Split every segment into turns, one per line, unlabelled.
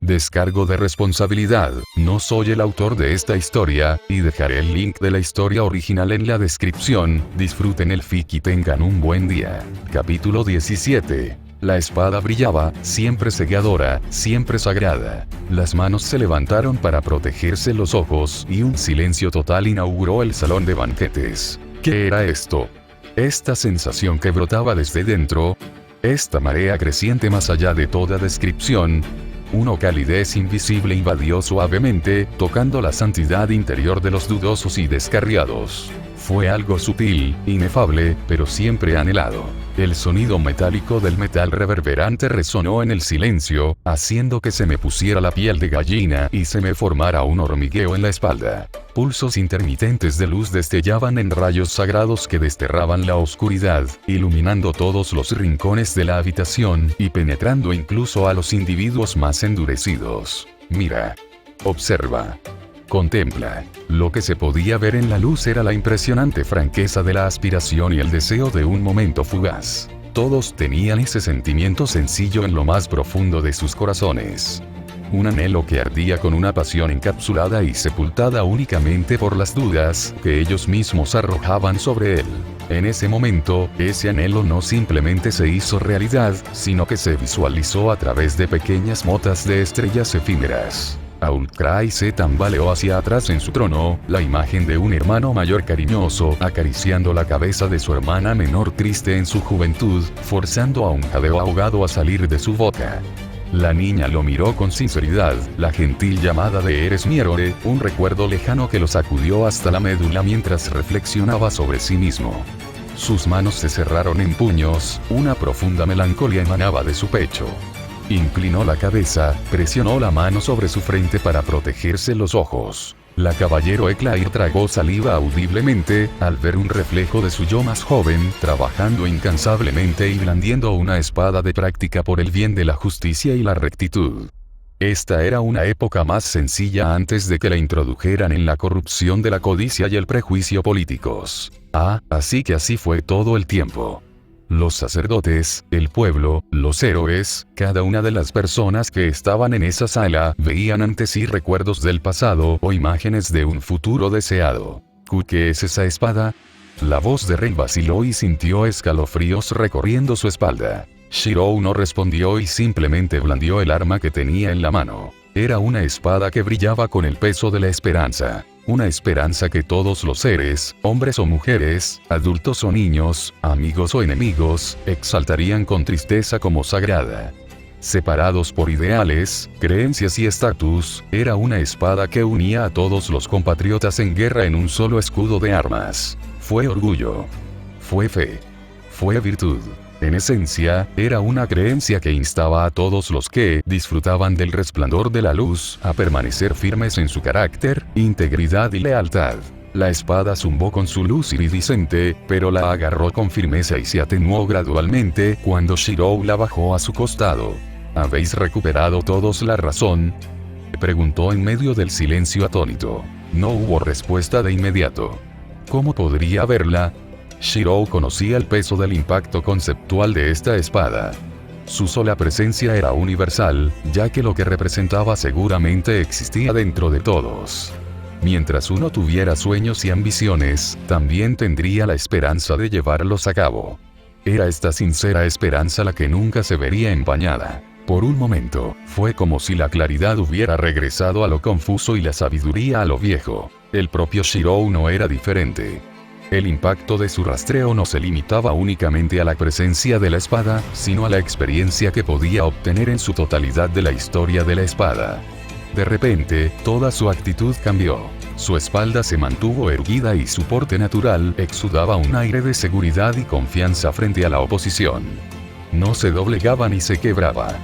Descargo de responsabilidad, no soy el autor de esta historia, y dejaré el link de la historia original en la descripción. Disfruten el fic y tengan un buen día. Capítulo 17. La espada brillaba, siempre cegadora, siempre sagrada. Las manos se levantaron para protegerse los ojos, y un silencio total inauguró el salón de banquetes. ¿Qué era esto? Esta sensación que brotaba desde dentro. Esta marea creciente más allá de toda descripción. Una calidez invisible invadió suavemente, tocando la santidad interior de los dudosos y descarriados. Fue algo sutil, inefable, pero siempre anhelado. El sonido metálico del metal reverberante resonó en el silencio, haciendo que se me pusiera la piel de gallina y se me formara un hormigueo en la espalda. Pulsos intermitentes de luz destellaban en rayos sagrados que desterraban la oscuridad, iluminando todos los rincones de la habitación y penetrando incluso a los individuos más endurecidos. Mira. Observa. Contempla. Lo que se podía ver en la luz era la impresionante franqueza de la aspiración y el deseo de un momento fugaz. Todos tenían ese sentimiento sencillo en lo más profundo de sus corazones. Un anhelo que ardía con una pasión encapsulada y sepultada únicamente por las dudas que ellos mismos arrojaban sobre él. En ese momento, ese anhelo no simplemente se hizo realidad, sino que se visualizó a través de pequeñas motas de estrellas efímeras. Aulcray se tambaleó hacia atrás en su trono, la imagen de un hermano mayor cariñoso acariciando la cabeza de su hermana menor triste en su juventud, forzando a un jadeo ahogado a salir de su boca. La niña lo miró con sinceridad, la gentil llamada de Eres mi héroe, un recuerdo lejano que lo sacudió hasta la médula mientras reflexionaba sobre sí mismo. Sus manos se cerraron en puños, una profunda melancolía emanaba de su pecho. Inclinó la cabeza, presionó la mano sobre su frente para protegerse los ojos. La caballero Eclair tragó saliva audiblemente, al ver un reflejo de su yo más joven, trabajando incansablemente y blandiendo una espada de práctica por el bien de la justicia y la rectitud. Esta era una época más sencilla antes de que la introdujeran en la corrupción de la codicia y el prejuicio políticos. Así que así fue todo el tiempo. Los sacerdotes, el pueblo, los héroes, cada una de las personas que estaban en esa sala veían ante sí recuerdos del pasado o imágenes de un futuro deseado. ¿Qué es esa espada? La voz de Rey vaciló y sintió escalofríos recorriendo su espalda. Shirou no respondió y simplemente blandió el arma que tenía en la mano. Era una espada que brillaba con el peso de la esperanza. Una esperanza que todos los seres, hombres o mujeres, adultos o niños, amigos o enemigos, exaltarían con tristeza como sagrada. Separados por ideales, creencias y estatus, era una espada que unía a todos los compatriotas en guerra en un solo escudo de armas. Fue orgullo. Fue fe. Fue virtud. En esencia, era una creencia que instaba a todos los que disfrutaban del resplandor de la luz a permanecer firmes en su carácter, integridad y lealtad. La espada zumbó con su luz iridiscente, pero la agarró con firmeza y se atenuó gradualmente cuando Shirou la bajó a su costado. ¿Habéis recuperado todos la razón?, preguntó en medio del silencio atónito. No hubo respuesta de inmediato. ¿Cómo podría verla? Shirou conocía el peso del impacto conceptual de esta espada. Su sola presencia era universal, ya que lo que representaba seguramente existía dentro de todos. Mientras uno tuviera sueños y ambiciones, también tendría la esperanza de llevarlos a cabo. Era esta sincera esperanza la que nunca se vería empañada. Por un momento, fue como si la claridad hubiera regresado a lo confuso y la sabiduría a lo viejo. El propio Shirou no era diferente. El impacto de su rastreo no se limitaba únicamente a la presencia de la espada, sino a la experiencia que podía obtener en su totalidad de la historia de la espada. De repente, toda su actitud cambió. Su espalda se mantuvo erguida y su porte natural exudaba un aire de seguridad y confianza frente a la oposición. No se doblegaba ni se quebraba.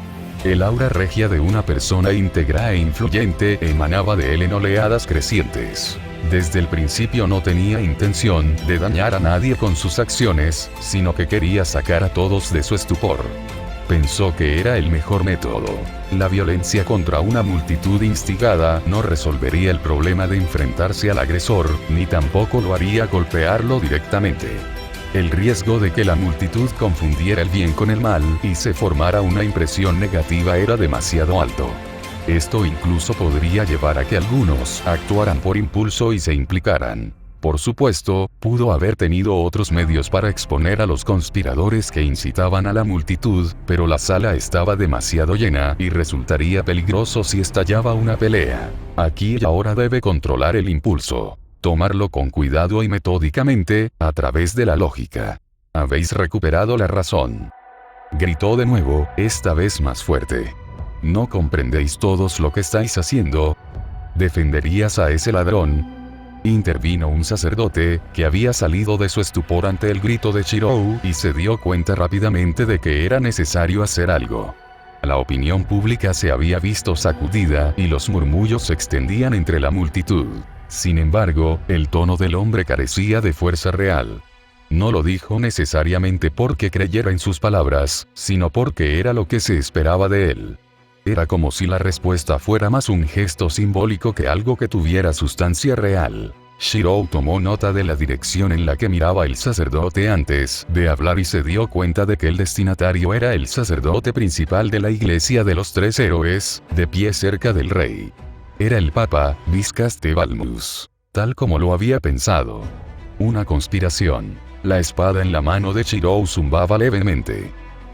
El aura regia de una persona íntegra e influyente emanaba de él en oleadas crecientes. Desde el principio no tenía intención de dañar a nadie con sus acciones, sino que quería sacar a todos de su estupor. Pensó que era el mejor método. La violencia contra una multitud instigada no resolvería el problema de enfrentarse al agresor, ni tampoco lo haría golpearlo directamente. El riesgo de que la multitud confundiera el bien con el mal y se formara una impresión negativa era demasiado alto. Esto incluso podría llevar a que algunos actuaran por impulso y se implicaran. Por supuesto, pudo haber tenido otros medios para exponer a los conspiradores que incitaban a la multitud, pero la sala estaba demasiado llena y resultaría peligroso si estallaba una pelea. Aquí y ahora debe controlar el impulso. Tomarlo con cuidado y metódicamente, a través de la lógica. Habéis recuperado la razón. Gritó de nuevo, esta vez más fuerte. ¿No comprendéis todos lo que estáis haciendo? ¿Defenderías a ese ladrón? Intervino un sacerdote, que había salido de su estupor ante el grito de Shirou y se dio cuenta rápidamente de que era necesario hacer algo. La opinión pública se había visto sacudida y los murmullos se extendían entre la multitud. Sin embargo, el tono del hombre carecía de fuerza real. No lo dijo necesariamente porque creyera en sus palabras, sino porque era lo que se esperaba de él. Era como si la respuesta fuera más un gesto simbólico que algo que tuviera sustancia real. Shirou tomó nota de la dirección en la que miraba el sacerdote antes de hablar y se dio cuenta de que el destinatario era el sacerdote principal de la iglesia de los tres héroes, de pie cerca del rey. Era el Papa, Viscas de Balmus. Tal como lo había pensado. Una conspiración. La espada en la mano de Shirou zumbaba levemente.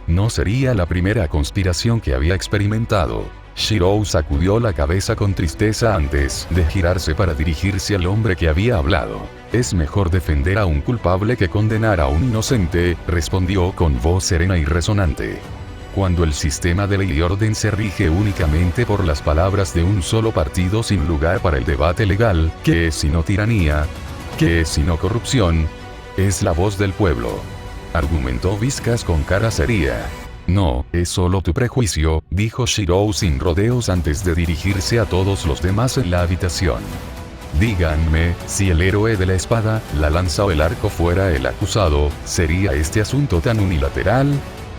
No sería la primera conspiración que había experimentado. Shirou sacudió la cabeza con tristeza antes de girarse para dirigirse al hombre que había hablado. Es mejor defender a un culpable que condenar a un inocente, respondió con voz serena y resonante. Cuando el sistema de ley y orden se rige únicamente por las palabras de un solo partido sin lugar para el debate legal, ¿qué es sino tiranía? ¿Qué es sino corrupción? Es la voz del pueblo. Argumentó Viscas con cara seria. No, es solo tu prejuicio, dijo Shirou sin rodeos antes de dirigirse a todos los demás en la habitación. Díganme, si el héroe de la espada, la lanza o el arco fuera el acusado, ¿sería este asunto tan unilateral?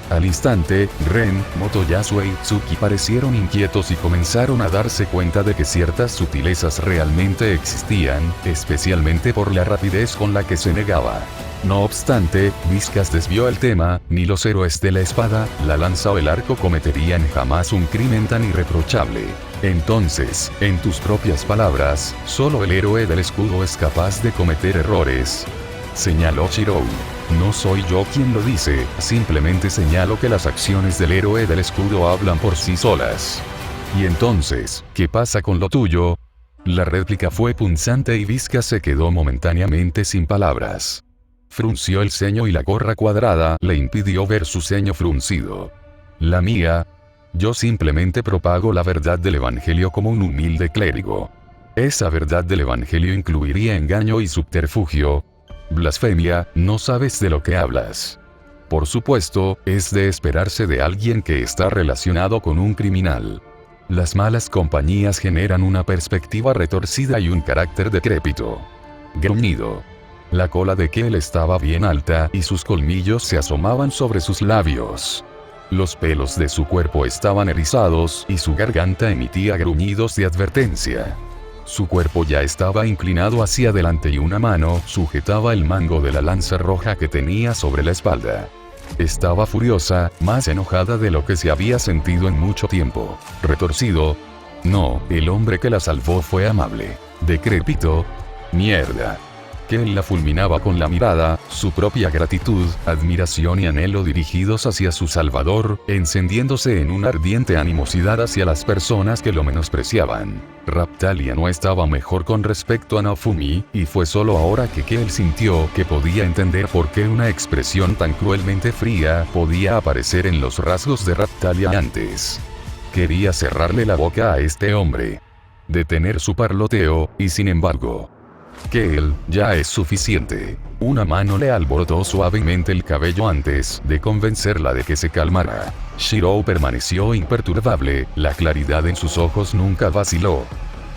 Al instante, Ren, Motoyasu e Itsuki parecieron inquietos y comenzaron a darse cuenta de que ciertas sutilezas realmente existían, especialmente por la rapidez con la que se negaba. No obstante, Viscas desvió el tema, ni los héroes de la espada, la lanza o el arco cometerían jamás un crimen tan irreprochable. Entonces, en tus propias palabras, solo el héroe del escudo es capaz de cometer errores. Señaló Shirou. No soy yo quien lo dice, simplemente señalo que las acciones del héroe del escudo hablan por sí solas. Y entonces, ¿qué pasa con lo tuyo? La réplica fue punzante y Viscas se quedó momentáneamente sin palabras. Frunció el ceño y la gorra cuadrada le impidió ver su ceño fruncido. La mía. Yo simplemente propago la verdad del evangelio como un humilde clérigo. Esa verdad del evangelio incluiría engaño y subterfugio. Blasfemia, no sabes de lo que hablas. Por supuesto, es de esperarse de alguien que está relacionado con un criminal. Las malas compañías generan una perspectiva retorcida y un carácter decrépito. Gruñido. La cola de Kel estaba bien alta y sus colmillos se asomaban sobre sus labios. Los pelos de su cuerpo estaban erizados y su garganta emitía gruñidos de advertencia. Su cuerpo ya estaba inclinado hacia adelante y una mano sujetaba el mango de la lanza roja que tenía sobre la espalda. Estaba furiosa, más enojada de lo que se había sentido en mucho tiempo. Retorcido. No, el hombre que la salvó fue amable. Decrépito. Mierda. Kel la fulminaba con la mirada, su propia gratitud, admiración y anhelo dirigidos hacia su salvador, encendiéndose en una ardiente animosidad hacia las personas que lo menospreciaban. Raptalia no estaba mejor con respecto a Naofumi, y fue solo ahora que Kel sintió que podía entender por qué una expresión tan cruelmente fría podía aparecer en los rasgos de Raptalia antes. Quería cerrarle la boca a este hombre. Detener su parloteo, y sin embargo... Kel, ya es suficiente. Una mano le alborotó suavemente el cabello antes de convencerla de que se calmara. Shirou permaneció imperturbable, la claridad en sus ojos nunca vaciló.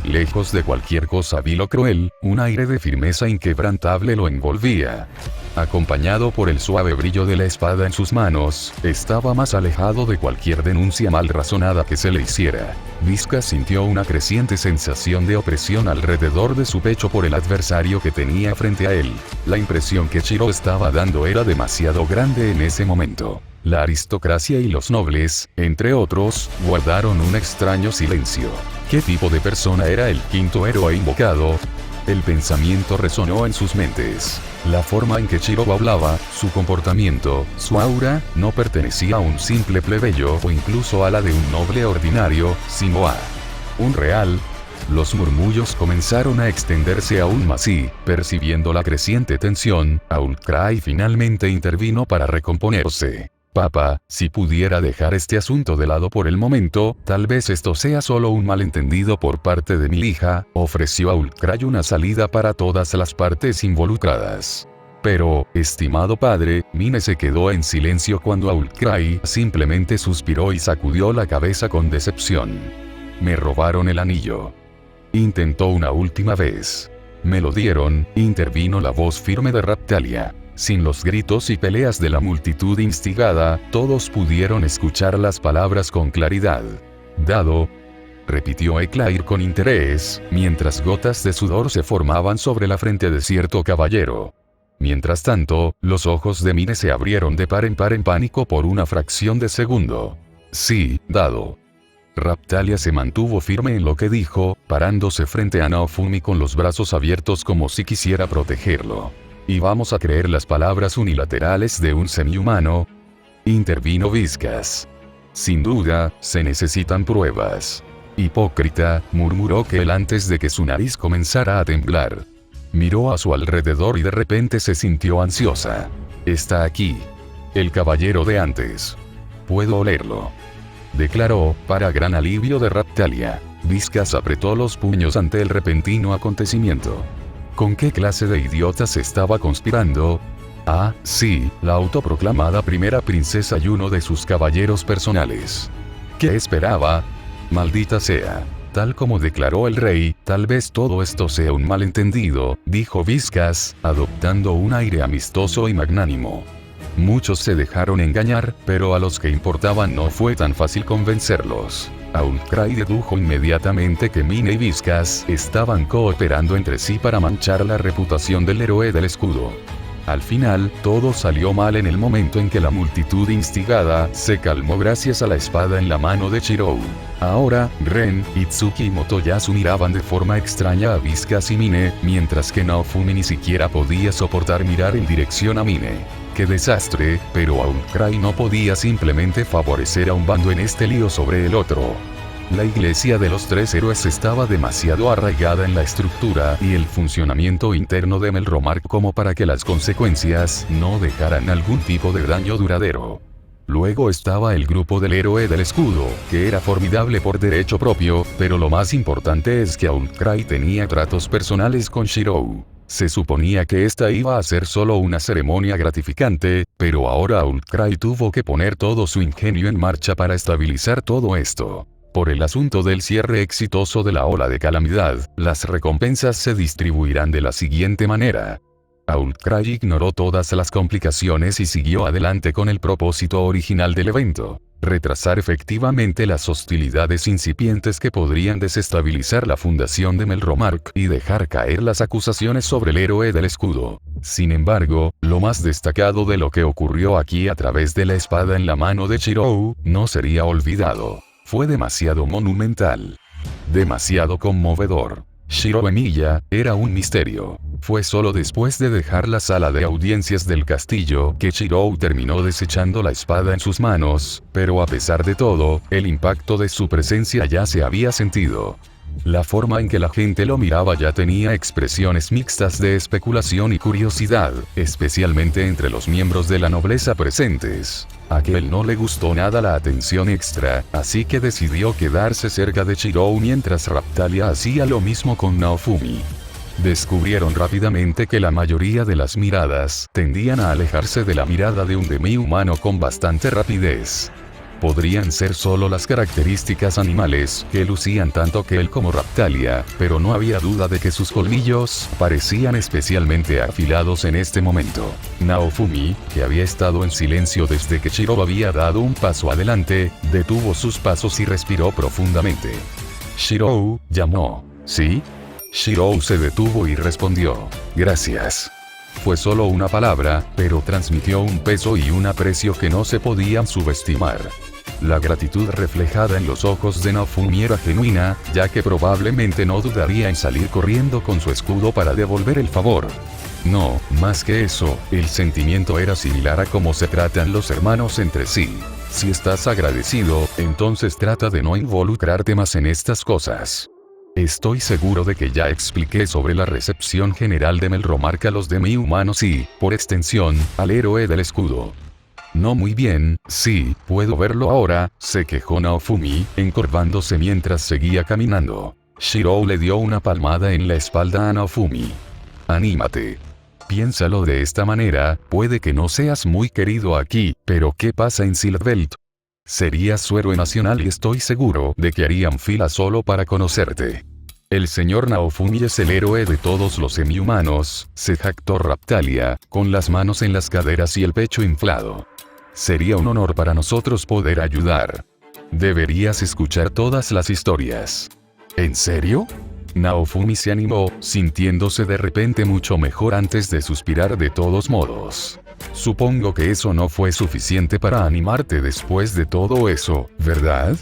Lejos de cualquier cosa vil o cruel, un aire de firmeza inquebrantable lo envolvía. Acompañado por el suave brillo de la espada en sus manos, estaba más alejado de cualquier denuncia mal razonada que se le hiciera. Viscas sintió una creciente sensación de opresión alrededor de su pecho por el adversario que tenía frente a él. La impresión que Shirou estaba dando era demasiado grande en ese momento. La aristocracia y los nobles, entre otros, guardaron un extraño silencio. ¿Qué tipo de persona era el quinto héroe invocado? El pensamiento resonó en sus mentes. La forma en que Shirou hablaba, su comportamiento, su aura, no pertenecía a un simple plebeyo o incluso a la de un noble ordinario, sino a un real. Los murmullos comenzaron a extenderse aún más y, percibiendo la creciente tensión, Outcry finalmente intervino para recomponerse. Papá, si pudiera dejar este asunto de lado por el momento, tal vez esto sea solo un malentendido por parte de mi hija, ofreció Outcry una salida para todas las partes involucradas. Pero, estimado padre, Mine se quedó en silencio cuando Outcry simplemente suspiró y sacudió la cabeza con decepción. Me robaron el anillo. Intentó una última vez. Me lo dieron, intervino la voz firme de Raptalia. Sin los gritos y peleas de la multitud instigada, todos pudieron escuchar las palabras con claridad. Dado, repitió Eclair con interés, mientras gotas de sudor se formaban sobre la frente de cierto caballero. Mientras tanto, los ojos de Mine se abrieron de par en pánico por una fracción de segundo. Sí, dado. Raptalia se mantuvo firme en lo que dijo, parándose frente a Naofumi con los brazos abiertos como si quisiera protegerlo. ¿Y vamos a creer las palabras unilaterales de un semihumano? Intervino Vizcas. Sin duda, se necesitan pruebas. Hipócrita, murmuró Kel antes de que su nariz comenzara a temblar. Miró a su alrededor y de repente se sintió ansiosa. Está aquí. El caballero de antes. Puedo olerlo. Declaró, para gran alivio de Raptalia. Vizcas apretó los puños ante el repentino acontecimiento. ¿Con qué clase de idiotas estaba conspirando? Ah, sí, la autoproclamada primera princesa y uno de sus caballeros personales. ¿Qué esperaba? Maldita sea. Tal como declaró el rey, tal vez todo esto sea un malentendido, dijo Vizcas, adoptando un aire amistoso y magnánimo. Muchos se dejaron engañar, pero a los que importaban no fue tan fácil convencerlos. Outcry dedujo inmediatamente que Mine y Vizcas estaban cooperando entre sí para manchar la reputación del héroe del escudo. Al final, todo salió mal en el momento en que la multitud instigada se calmó gracias a la espada en la mano de Shirou. Ahora, Ren, Itsuki y Motoyasu miraban de forma extraña a Vizcas y Mine, mientras que Naofumi ni siquiera podía soportar mirar en dirección a Mine. ¡Qué desastre! Pero Outcry no podía simplemente favorecer a un bando en este lío sobre el otro. La iglesia de los tres héroes estaba demasiado arraigada en la estructura y el funcionamiento interno de Melromarc como para que las consecuencias no dejaran algún tipo de daño duradero. Luego estaba el grupo del héroe del escudo, que era formidable por derecho propio, pero lo más importante es que Outcry tenía tratos personales con Shirou. Se suponía que esta iba a ser solo una ceremonia gratificante, pero ahora Outcry tuvo que poner todo su ingenio en marcha para estabilizar todo esto. Por el asunto del cierre exitoso de la ola de calamidad, las recompensas se distribuirán de la siguiente manera. Outcry ignoró todas las complicaciones y siguió adelante con el propósito original del evento. Retrasar efectivamente las hostilidades incipientes que podrían desestabilizar la fundación de Melromarc y dejar caer las acusaciones sobre el héroe del escudo. Sin embargo, lo más destacado de lo que ocurrió aquí a través de la espada en la mano de Shirou, no sería olvidado. Fue demasiado monumental. Demasiado conmovedor. Shirou Emiya era un misterio. Fue solo después de dejar la sala de audiencias del castillo que Shirou terminó desechando la espada en sus manos, pero a pesar de todo, el impacto de su presencia ya se había sentido. La forma en que la gente lo miraba ya tenía expresiones mixtas de especulación y curiosidad, especialmente entre los miembros de la nobleza presentes. A Kel no le gustó nada la atención extra, así que decidió quedarse cerca de Shirou mientras Raptalia hacía lo mismo con Naofumi. Descubrieron rápidamente que la mayoría de las miradas tendían a alejarse de la mirada de un demi-humano con bastante rapidez. Podrían ser solo las características animales que lucían tanto Kel como Raptalia, pero no había duda de que sus colmillos parecían especialmente afilados en este momento. Naofumi, que había estado en silencio desde que Shirou había dado un paso adelante, detuvo sus pasos y respiró profundamente. Shirou, llamó. ¿Sí? Shirou se detuvo y respondió. Gracias. Fue solo una palabra, pero transmitió un peso y un aprecio que no se podían subestimar. La gratitud reflejada en los ojos de Naofumi era genuina, ya que probablemente no dudaría en salir corriendo con su escudo para devolver el favor. No, más que eso, el sentimiento era similar a cómo se tratan los hermanos entre sí. Si estás agradecido, entonces trata de no involucrarte más en estas cosas. Estoy seguro de que ya expliqué sobre la recepción general de Melromarca a los demi-humanos y, por extensión, al héroe del escudo. No muy bien, sí, puedo verlo ahora, se quejó Naofumi, encorvándose mientras seguía caminando. Shirou le dio una palmada en la espalda a Naofumi. Anímate. Piénsalo de esta manera, puede que no seas muy querido aquí, pero ¿qué pasa en Silverbelt? Serías su héroe nacional y estoy seguro de que harían fila solo para conocerte. El señor Naofumi es el héroe de todos los semi-humanos, se jactó Raptalia, con las manos en las caderas y el pecho inflado. Sería un honor para nosotros poder ayudar. Deberías escuchar todas las historias. ¿En serio? Naofumi se animó, sintiéndose de repente mucho mejor antes de suspirar de todos modos. Supongo que eso no fue suficiente para animarte después de todo eso, ¿verdad?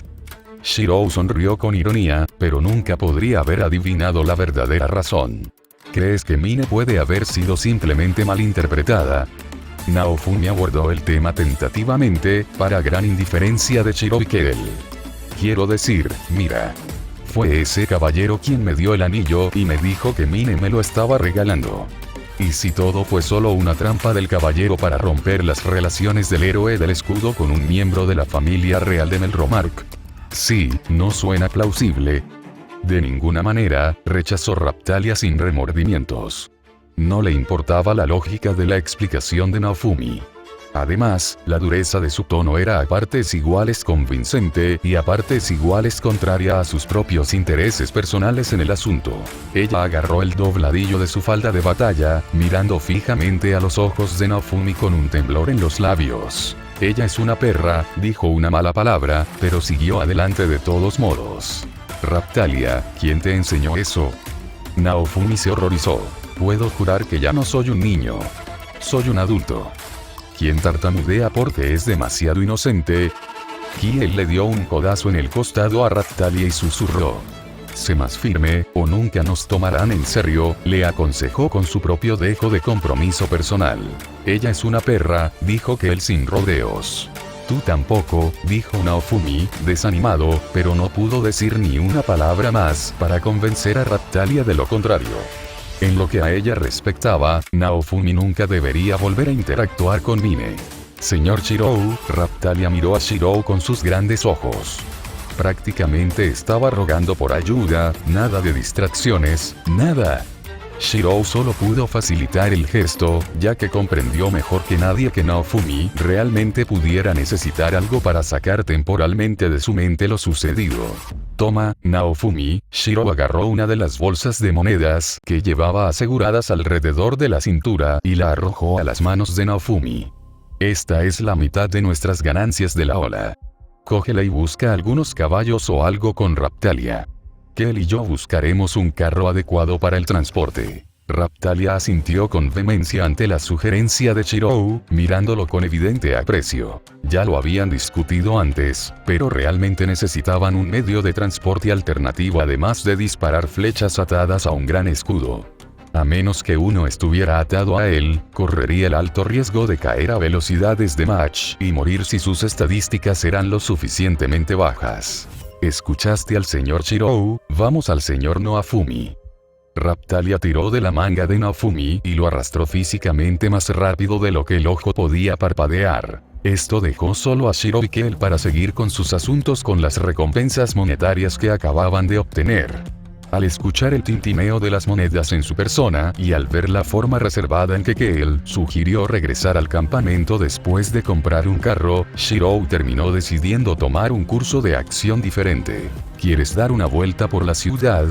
Shirou sonrió con ironía, pero nunca podría haber adivinado la verdadera razón. ¿Crees que Mine puede haber sido simplemente malinterpretada? Naofumi abordó el tema tentativamente, para gran indiferencia de Shirou y Kel. Quiero decir, mira. Fue ese caballero quien me dio el anillo y me dijo que Mine me lo estaba regalando. ¿Y si todo fue solo una trampa del caballero para romper las relaciones del héroe del escudo con un miembro de la familia real de Melromarc? Sí, ¿no suena plausible? De ninguna manera, rechazó Raptalia sin remordimientos. No le importaba la lógica de la explicación de Naofumi. Además, la dureza de su tono era a partes iguales convincente y a partes iguales contraria a sus propios intereses personales en el asunto. Ella agarró el dobladillo de su falda de batalla, mirando fijamente a los ojos de Naofumi con un temblor en los labios. Ella es una perra, dijo una mala palabra, pero siguió adelante de todos modos. Raptalia, ¿quién te enseñó eso? Naofumi se horrorizó. Puedo jurar que ya no soy un niño. Soy un adulto. ¿Quién tartamudea porque es demasiado inocente? Kiel le dio un codazo en el costado a Raptalia y susurró. Sé más firme, o nunca nos tomarán en serio, le aconsejó con su propio dejo de compromiso personal. Ella es una perra, dijo Kel sin rodeos. Tú tampoco, dijo Naofumi, desanimado, pero no pudo decir ni una palabra más para convencer a Raptalia de lo contrario. En lo que a ella respectaba, Naofumi nunca debería volver a interactuar con Mine. Señor Shirou, Raptalia miró a Shirou con sus grandes ojos. Prácticamente estaba rogando por ayuda, nada de distracciones, nada. Shirou solo pudo facilitar el gesto, ya que comprendió mejor que nadie que Naofumi realmente pudiera necesitar algo para sacar temporalmente de su mente lo sucedido. Toma, Naofumi. Shirou agarró una de las bolsas de monedas que llevaba aseguradas alrededor de la cintura y la arrojó a las manos de Naofumi. Esta es la mitad de nuestras ganancias de la ola. Cógela y busca algunos caballos o algo con Raptalia. Kel y yo buscaremos un carro adecuado para el transporte. Raptalia asintió con vehemencia ante la sugerencia de Shirou, mirándolo con evidente aprecio. Ya lo habían discutido antes, pero realmente necesitaban un medio de transporte alternativo además de disparar flechas atadas a un gran escudo. A menos que uno estuviera atado a él, correría el alto riesgo de caer a velocidades de Mach y morir si sus estadísticas eran lo suficientemente bajas. ¿Escuchaste al señor Shirou? Vamos al señor Naofumi. Raptalia tiró de la manga de Naofumi y lo arrastró físicamente más rápido de lo que el ojo podía parpadear. Esto dejó solo a Shirou y Kel para seguir con sus asuntos con las recompensas monetarias que acababan de obtener. Al escuchar el tintineo de las monedas en su persona y al ver la forma reservada en que Kel sugirió regresar al campamento después de comprar un carro, Shirou terminó decidiendo tomar un curso de acción diferente. ¿Quieres dar una vuelta por la ciudad?,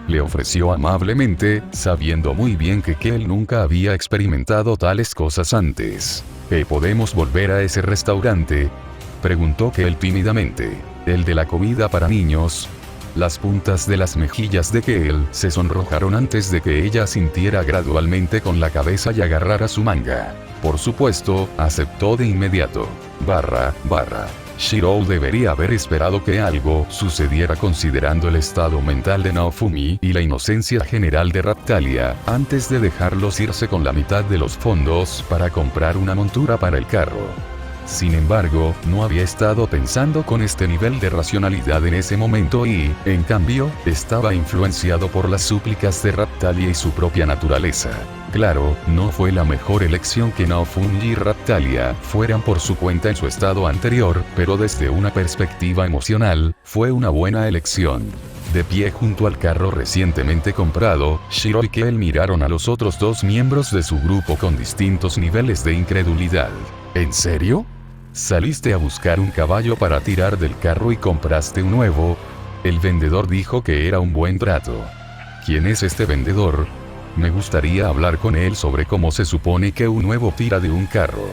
le ofreció amablemente, sabiendo muy bien que Kel nunca había experimentado tales cosas antes. ¿Podemos volver a ese restaurante?, preguntó Kel tímidamente. ¿El de la comida para niños? Las puntas de las mejillas de Kale se sonrojaron antes de que ella sintiera gradualmente con la cabeza y agarrara su manga. Por supuesto, aceptó de inmediato. Shirou debería haber esperado que algo sucediera considerando el estado mental de Naofumi y la inocencia general de Raptalia, antes de dejarlos irse con la mitad de los fondos para comprar una montura para el carro. Sin embargo, no había estado pensando con este nivel de racionalidad en ese momento y, en cambio, estaba influenciado por las súplicas de Raptalia y su propia naturaleza. Claro, no fue la mejor elección que Naofumi y Raptalia fueran por su cuenta en su estado anterior, pero desde una perspectiva emocional, fue una buena elección. De pie junto al carro recientemente comprado, Shiro y Kale miraron a los otros dos miembros de su grupo con distintos niveles de incredulidad. ¿En serio? ¿Saliste a buscar un caballo para tirar del carro y compraste un nuevo? El vendedor dijo que era un buen trato. ¿Quién es este vendedor? Me gustaría hablar con él sobre cómo se supone que un nuevo tira de un carro.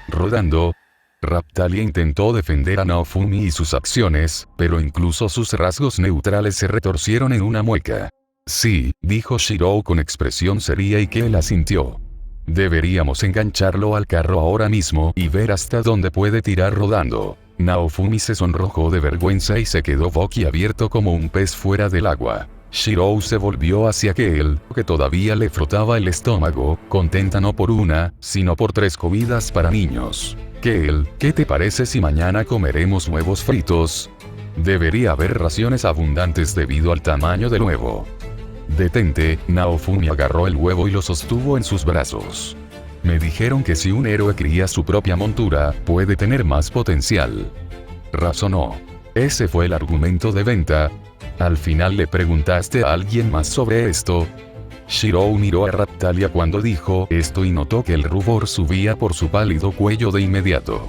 Rodando. Raptalia intentó defender a Naofumi y sus acciones, pero incluso sus rasgos neutrales se retorcieron en una mueca. Sí, dijo Shirou con expresión seria y que él asintió. Deberíamos engancharlo al carro ahora mismo y ver hasta dónde puede tirar rodando. Naofumi se sonrojó de vergüenza y se quedó boquiabierto como un pez fuera del agua. Shirou se volvió hacia Kale, que todavía le frotaba el estómago, contenta no por una, sino por 3 comidas para niños. Kale, ¿qué te parece si mañana comeremos huevos fritos? Debería haber raciones abundantes debido al tamaño del huevo. Detente, Naofumi agarró el huevo y lo sostuvo en sus brazos. Me dijeron que si un héroe cría su propia montura, puede tener más potencial. Razonó. Ese fue el argumento de venta. ¿Al final le preguntaste a alguien más sobre esto? Shirou miró a Raptalia cuando dijo esto y notó que el rubor subía por su pálido cuello de inmediato.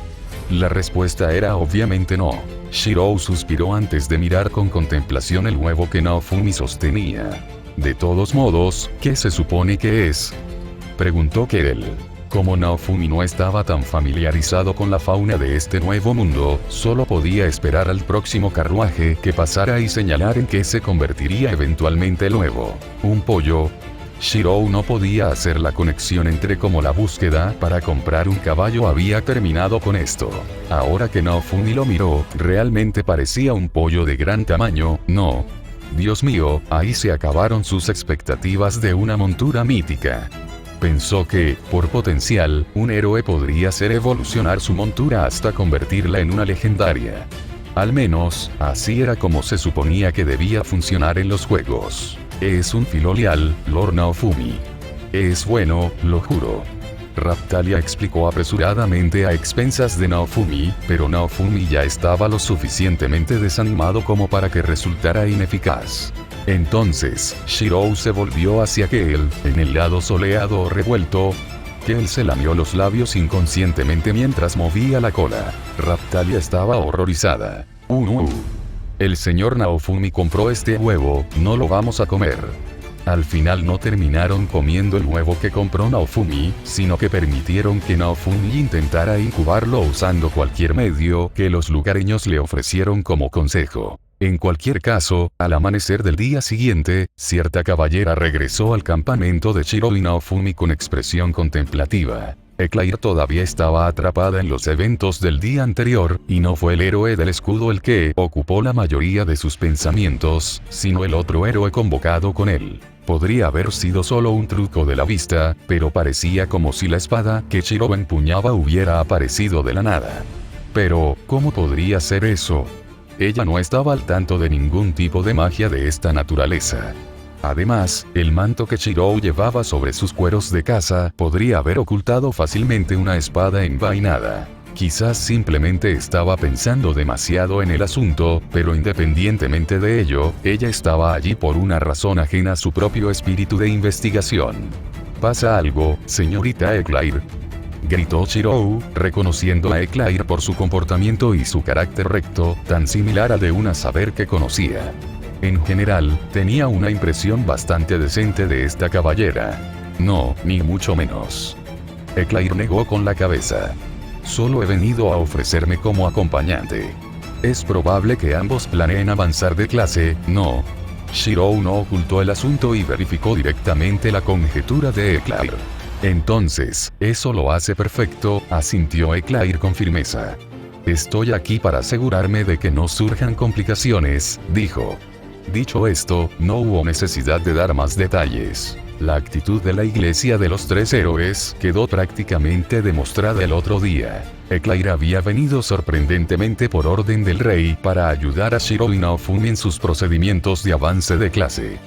La respuesta era obviamente no. Shirou suspiró antes de mirar con contemplación el huevo que Naofumi sostenía. De todos modos, ¿qué se supone que es? Preguntó Kale. Como Naofumi no estaba tan familiarizado con la fauna de este nuevo mundo, solo podía esperar al próximo carruaje que pasara y señalar en qué se convertiría eventualmente el huevo. ¿Un pollo? Shirou no podía hacer la conexión entre cómo la búsqueda para comprar un caballo había terminado con esto. Ahora que Naofumi lo miró, realmente parecía un pollo de gran tamaño, ¿no? Dios mío, ahí se acabaron sus expectativas de una montura mítica. Pensó que, por potencial, un héroe podría hacer evolucionar su montura hasta convertirla en una legendaria. Al menos, así era como se suponía que debía funcionar en los juegos. Es un filo leal, Lord Naofumi. Es bueno, lo juro. Raptalia explicó apresuradamente a expensas de Naofumi, pero Naofumi ya estaba lo suficientemente desanimado como para que resultara ineficaz. Entonces, Shirou se volvió hacia Kale, en el lado soleado o revuelto. Kale se lamió los labios inconscientemente mientras movía la cola. Raptalia estaba horrorizada. El señor Naofumi compró este huevo, no lo vamos a comer. Al final no terminaron comiendo el huevo que compró Naofumi, sino que permitieron que Naofumi intentara incubarlo usando cualquier medio que los lugareños le ofrecieron como consejo. En cualquier caso, al amanecer del día siguiente, cierta caballera regresó al campamento de Shirou y Naofumi con expresión contemplativa. Eclair todavía estaba atrapada en los eventos del día anterior, y no fue el héroe del escudo el que ocupó la mayoría de sus pensamientos, sino el otro héroe convocado con él. Podría haber sido solo un truco de la vista, pero parecía como si la espada que Shirou empuñaba hubiera aparecido de la nada. Pero, ¿cómo podría ser eso? Ella no estaba al tanto de ningún tipo de magia de esta naturaleza. Además, el manto que Shirou llevaba sobre sus cueros de caza podría haber ocultado fácilmente una espada envainada. Quizás simplemente estaba pensando demasiado en el asunto, pero independientemente de ello, ella estaba allí por una razón ajena a su propio espíritu de investigación. ¿Pasa algo, señorita Eclair?, gritó Shirou, reconociendo a Eclair por su comportamiento y su carácter recto, tan similar al de una saber que conocía. En general, tenía una impresión bastante decente de esta caballera. No, ni mucho menos. Eclair negó con la cabeza. Solo he venido a ofrecerme como acompañante. Es probable que ambos planeen avanzar de clase, ¿no? Shirou no ocultó el asunto y verificó directamente la conjetura de Eclair. Entonces, eso lo hace perfecto, asintió Eclair con firmeza. Estoy aquí para asegurarme de que no surjan complicaciones, dijo. Dicho esto, no hubo necesidad de dar más detalles. La actitud de la Iglesia de los Tres Héroes quedó prácticamente demostrada el otro día. Eclair había venido sorprendentemente por orden del rey para ayudar a Shirou y Naofumi en sus procedimientos de avance de clase.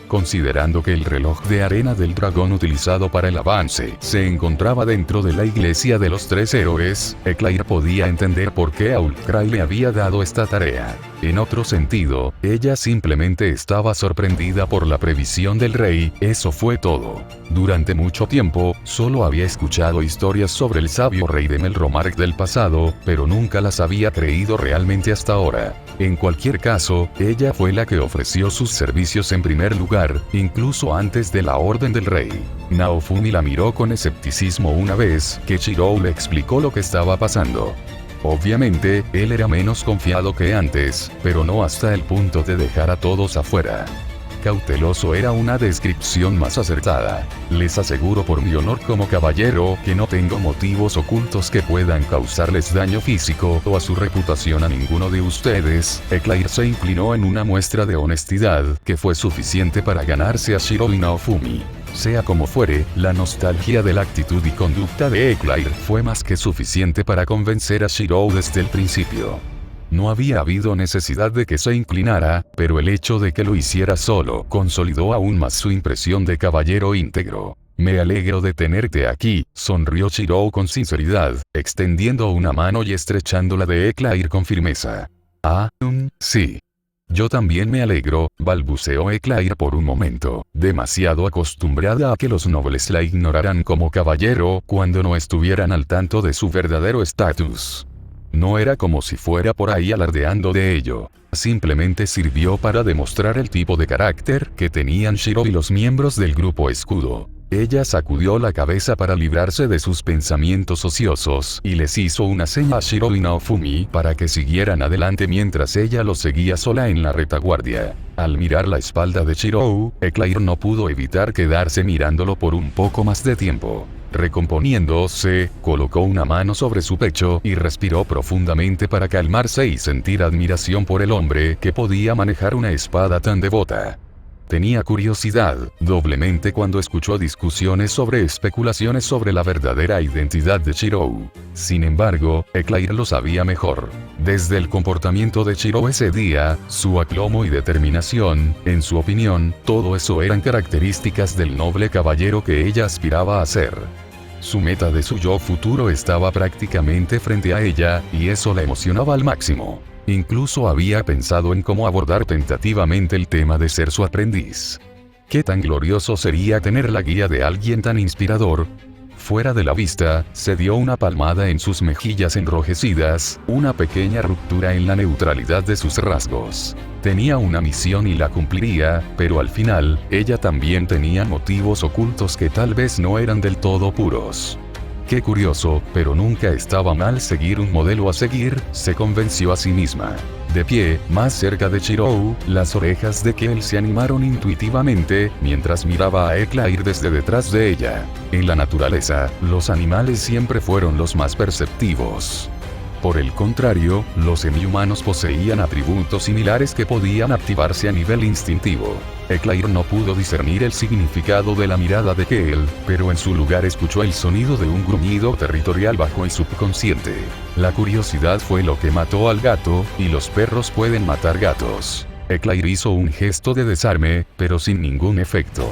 Considerando que el reloj de arena del dragón utilizado para el avance se encontraba dentro de la Iglesia de los Tres Héroes, Eclair podía entender por qué Aulcray le había dado esta tarea. En otro sentido, ella simplemente estaba sorprendida por la previsión del rey, eso fue todo. Durante mucho tiempo, solo había escuchado historias sobre el sabio rey de Melromark del pasado, pero nunca las había creído realmente hasta ahora. En cualquier caso, ella fue la que ofreció sus servicios en primer lugar, incluso antes de la orden del rey. Naofumi la miró con escepticismo una vez que Shirou le explicó lo que estaba pasando. Obviamente, él era menos confiado que antes, pero no hasta el punto de dejar a todos afuera. Cauteloso era una descripción más acertada. Les aseguro por mi honor como caballero que no tengo motivos ocultos que puedan causarles daño físico o a su reputación a ninguno de ustedes. Eclair se inclinó en una muestra de honestidad que fue suficiente para ganarse a Shirou y Naofumi. Sea como fuere, la nostalgia de la actitud y conducta de Eclair fue más que suficiente para convencer a Shirou desde el principio. No había habido necesidad de que se inclinara, pero el hecho de que lo hiciera solo consolidó aún más su impresión de caballero íntegro. Me alegro de tenerte aquí, sonrió Shirou con sinceridad, extendiendo una mano y estrechándola de Eclair con firmeza. Sí. Yo también me alegro, balbuceó Eclair por un momento, demasiado acostumbrada a que los nobles la ignoraran como caballero cuando no estuvieran al tanto de su verdadero estatus. No era como si fuera por ahí alardeando de ello. Simplemente sirvió para demostrar el tipo de carácter que tenían Shirou y los miembros del grupo Escudo. Ella sacudió la cabeza para librarse de sus pensamientos ociosos y les hizo una seña a Shirou y Naofumi para que siguieran adelante mientras ella los seguía sola en la retaguardia. Al mirar la espalda de Shirou, Eclair no pudo evitar quedarse mirándolo por un poco más de tiempo. Recomponiéndose, colocó una mano sobre su pecho y respiró profundamente para calmarse y sentir admiración por el hombre que podía manejar una espada tan devota. Tenía curiosidad, doblemente cuando escuchó discusiones sobre especulaciones sobre la verdadera identidad de Shirou. Sin embargo, Eclair lo sabía mejor. Desde el comportamiento de Shirou ese día, su aplomo y determinación, en su opinión, todo eso eran características del noble caballero que ella aspiraba a ser. Su meta de su yo futuro estaba prácticamente frente a ella, y eso la emocionaba al máximo. Incluso había pensado en cómo abordar tentativamente el tema de ser su aprendiz. ¿Qué tan glorioso sería tener la guía de alguien tan inspirador? Fuera de la vista, se dio una palmada en sus mejillas enrojecidas, una pequeña ruptura en la neutralidad de sus rasgos. Tenía una misión y la cumpliría, pero al final, ella también tenía motivos ocultos que tal vez no eran del todo puros. Qué curioso, pero nunca estaba mal seguir un modelo a seguir, se convenció a sí misma. De pie, más cerca de Shirou, las orejas de Kel se animaron intuitivamente, mientras miraba a Eclair desde detrás de ella. En la naturaleza, los animales siempre fueron los más perceptivos. Por el contrario, los semi-humanos poseían atributos similares que podían activarse a nivel instintivo. Eclair no pudo discernir el significado de la mirada de Kel, pero en su lugar escuchó el sonido de un gruñido territorial bajo y subconsciente. La curiosidad fue lo que mató al gato, y los perros pueden matar gatos. Eclair hizo un gesto de desarme, pero sin ningún efecto.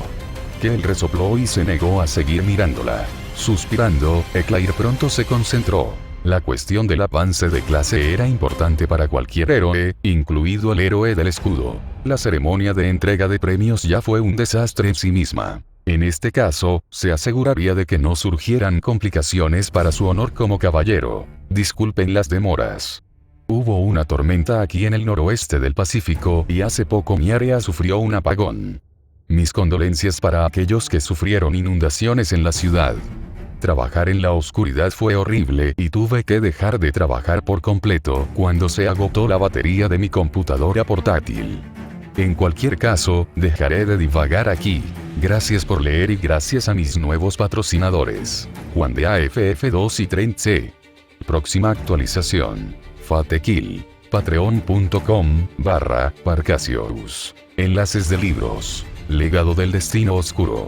Kel resopló y se negó a seguir mirándola. Suspirando, Eclair pronto se concentró. La cuestión del avance de clase era importante para cualquier héroe, incluido el héroe del escudo. La ceremonia de entrega de premios ya fue un desastre en sí misma. En este caso, se aseguraría de que no surgieran complicaciones para su honor como caballero. Disculpen las demoras. Hubo una tormenta aquí en el noroeste del Pacífico y hace poco mi área sufrió un apagón. Mis condolencias para aquellos que sufrieron inundaciones en la ciudad. Trabajar en la oscuridad fue horrible y tuve que dejar de trabajar por completo cuando se agotó la batería de mi computadora portátil. En cualquier caso, dejaré de divagar aquí. Gracias por leer y gracias a mis nuevos patrocinadores. Juan de AFF2 y Trent C. Próxima actualización. Fatekill. Patreon.com/Parcasius. Enlaces de libros. Legado del destino oscuro.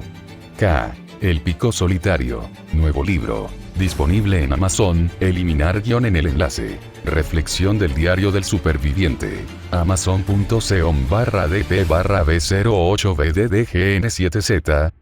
K. El pico solitario. Nuevo libro. Disponible en Amazon. Eliminar guión en el enlace. Reflexión del diario del superviviente. Amazon.com/dp/b08bddgn7z.